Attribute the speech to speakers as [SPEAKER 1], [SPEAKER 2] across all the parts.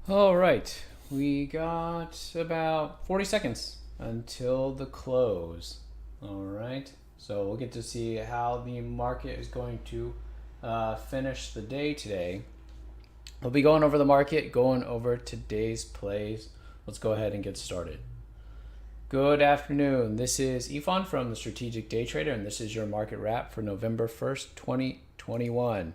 [SPEAKER 1] All right, we got about 40 seconds until the close. All right, so we'll get to see how the market is going to finish the day today. We'll be going over the market, going over today's plays. Let's go ahead and get started. Good afternoon. This is Ifan from the Strategic Day Trader, and this is your market wrap for November 1st, 2021.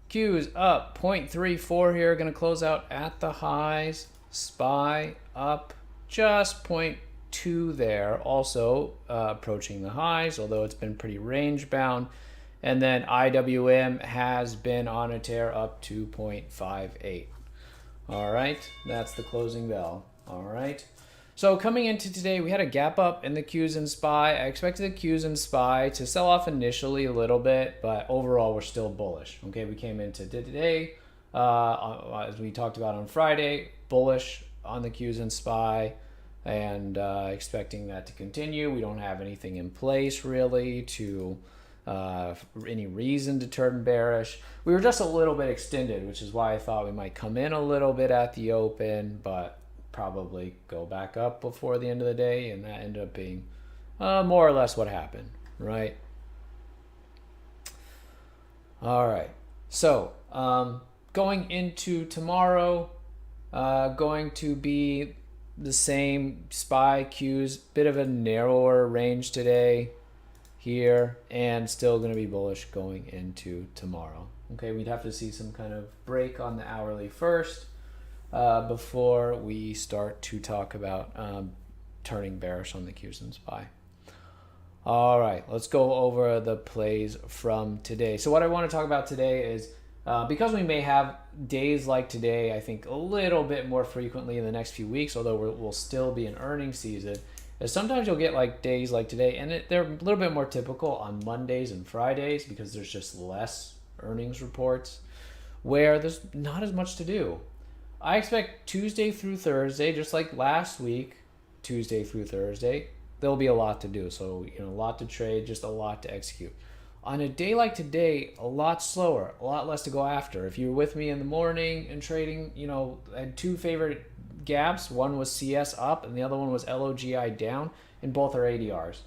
[SPEAKER 1] Q's up 0.34 here, going to close out at the highs. SPY up just zero point 0.2 there, also approaching the highs, although it's been pretty range bound. And then IWM has been on a tear up 2.58. All right, that's the closing bell. All right. So coming into today, we had a gap up in the Qs and SPY. I expected the Qs and SPY to sell off initially a little bit, but overall we're still bullish. Okay, we came into today, as we talked about on Friday, bullish on the Qs and SPY, and expecting that to continue. We don't have anything in place really to any reason to turn bearish. We were just a little bit extended, which is why I thought we might come in a little bit at the open, but probably go back up before the end of the day, and that ended up being more or less what happened, right? All right, so going into tomorrow, going to be the same. SPY Qs, bit of a narrower range today here, and still going to be bullish going into tomorrow. Okay, we'd have to see some kind of break on the hourly first before we start to talk about turning bearish on the Qs and SPY. All right, let's go over the plays from today. So what I want to talk about today is because we may have days like today, I think a little bit more frequently in the next few weeks, although we'll still be in earnings season, is sometimes you'll get like days like today, and they're a little bit more typical on Mondays and Fridays because there's just less earnings reports where there's not as much to do. I expect Tuesday through Thursday, just like last week, Tuesday through Thursday, there'll be a lot to do. So, a lot to trade, just a lot to execute. On a day like today, a lot slower, a lot less to go after. If you were with me in the morning and trading, I had two favorite gaps. One was CS up and the other one was LOGI down, and both are ADRs.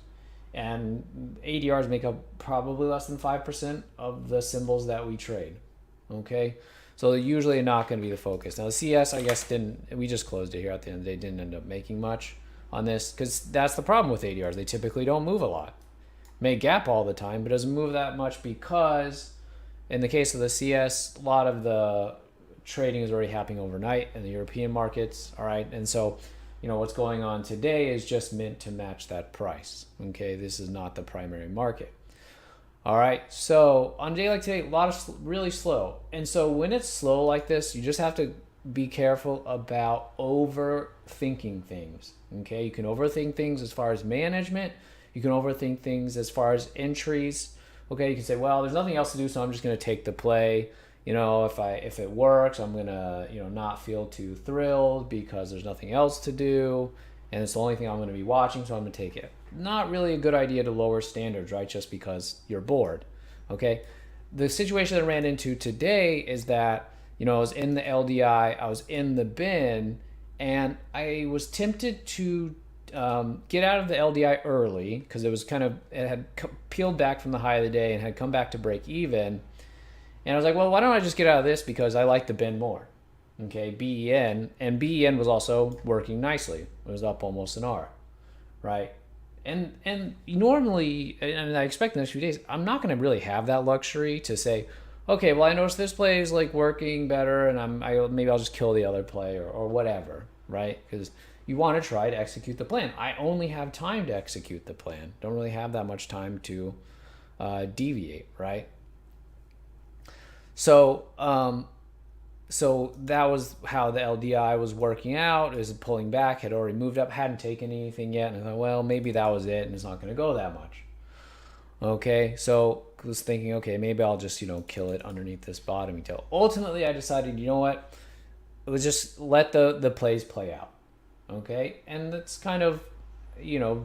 [SPEAKER 1] And ADRs make up probably less than 5% of the symbols that we trade. Okay? So they're usually not going to be the focus. Now the CS, I guess, we just closed it here at the end of the day, didn't end up making much on this because that's the problem with ADRs. They typically don't move a lot. May gap all the time, but doesn't move that much because in the case of the CS, a lot of the trading is already happening overnight in the European markets. All right. And so, what's going on today is just meant to match that price. Okay. This is not the primary market. All right, so on a day like today, a lot of really slow. And so when it's slow like this, you just have to be careful about overthinking things. Okay, you can overthink things as far as management. You can overthink things as far as entries. Okay, you can say, well, there's nothing else to do, so I'm just going to take the play. If it works, I'm going to not feel too thrilled because there's nothing else to do, and it's the only thing I'm going to be watching, so I'm going to take it. Not really a good idea to lower standards, right? Just because you're bored. Okay. The situation that I ran into today is that, I was in the LDI, I was in the bin, and I was tempted to get out of the LDI early because it had peeled back from the high of the day and had come back to break even. And I was like, well, why don't I just get out of this because I like the bin more. Okay. BEN, and BEN was also working nicely. It was up almost an R, right? And normally, and I expect the next few days, I'm not going to really have that luxury to say, okay, well, I noticed this play is like working better, and maybe I'll just kill the other play or whatever, right? Because you want to try to execute the plan. I only have time to execute the plan. Don't really have that much time to deviate, right? So that was how the LDI was working out. It was pulling back, had already moved up, hadn't taken anything yet. And I thought, well, maybe that was it, and it's not going to go that much. Okay, so I was thinking, okay, maybe I'll just, kill it underneath this bottoming tail. Ultimately, I decided, you know what? It was just let the plays play out. Okay, and that's kind of,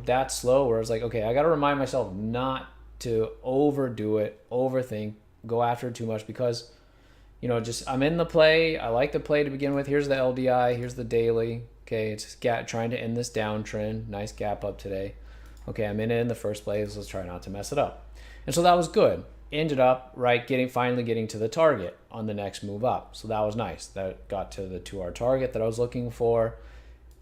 [SPEAKER 1] that slow where I was like, okay, I got to remind myself not to overdo it, overthink, go after it too much because just I'm in the play. I like the play to begin with. Here's the LDI. Here's the daily. Okay, it's trying to end this downtrend. Nice gap up today. Okay, I'm in it in the first place. Let's try not to mess it up. And so that was good. Ended up finally getting to the target on the next move up. So that was nice. That got to the 2-hour target that I was looking for.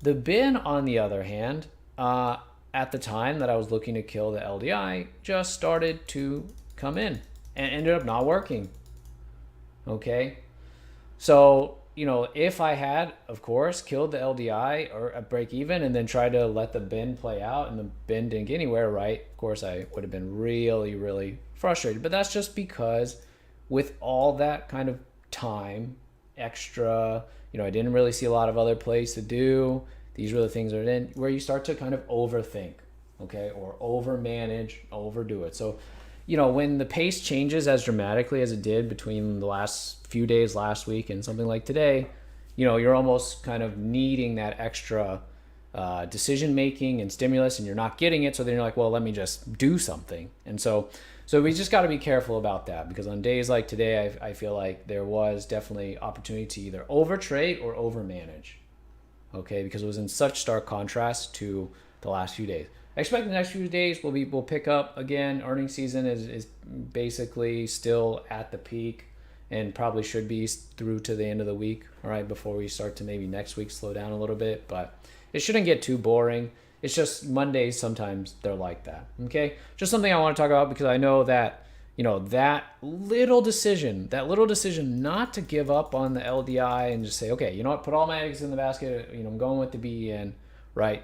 [SPEAKER 1] The bin, on the other hand, at the time that I was looking to kill the LDI, just started to come in and ended up not working. Okay, so if I had, of course, killed the LDI or a break even and then tried to let the bin play out and the bin didn't get anywhere, right? Of course, I would have been really, really frustrated. But that's just because with all that kind of time extra, I didn't really see a lot of other plays to do. These were the things that are in where you start to kind of overthink, okay, or over manage, overdo it. So when the pace changes as dramatically as it did between the last few days last week and something like today, you're almost kind of needing that extra decision making and stimulus, and you're not getting it. So then you're like, well, let me just do something. And so we just got to be careful about that, because on days like today, I feel like there was definitely opportunity to either over trade or over manage. Okay, because it was in such stark contrast to the last few days. I expect the next few days we'll pick up again. Earnings season is basically still at the peak and probably should be through to the end of the week, all right, before we start to maybe next week slow down a little bit. But it shouldn't get too boring. It's just Mondays, sometimes they're like that, okay? Just something I want to talk about, because I know that, that little decision not to give up on the LDI and just say, okay, you know what, put all my eggs in the basket, I'm going with the BEN, right,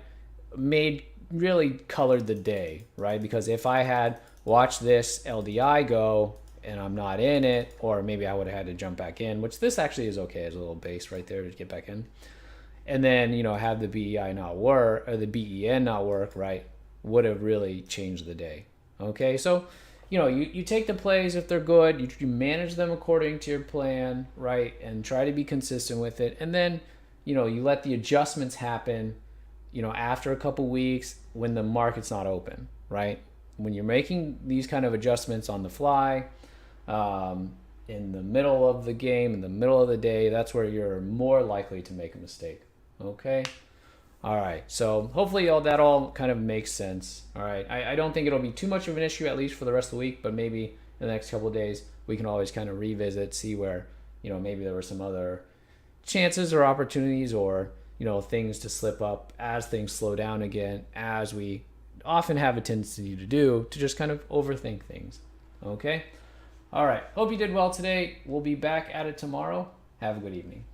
[SPEAKER 1] really colored the day, right? Because if I had watched this LDI go and I'm not in it, or maybe I would have had to jump back in, which this actually is okay as a little base right there to get back in. And then, have the BEI not work, or the BEN not work, right, would have really changed the day. Okay, so, you take the plays if they're good, you manage them according to your plan, right, and try to be consistent with it. And then, you let the adjustments happen, after a couple weeks when the market's not open, right? When you're making these kind of adjustments on the fly, in the middle of the game, in the middle of the day, that's where you're more likely to make a mistake. Okay. All right. So hopefully that all kind of makes sense. All right. I don't think it'll be too much of an issue, at least for the rest of the week, but maybe in the next couple of days, we can always kind of revisit, see where, maybe there were some other chances or opportunities, or, things to slip up as things slow down again, as we often have a tendency to do, to just kind of overthink things. Okay. All right. Hope you did well today. We'll be back at it tomorrow. Have a good evening.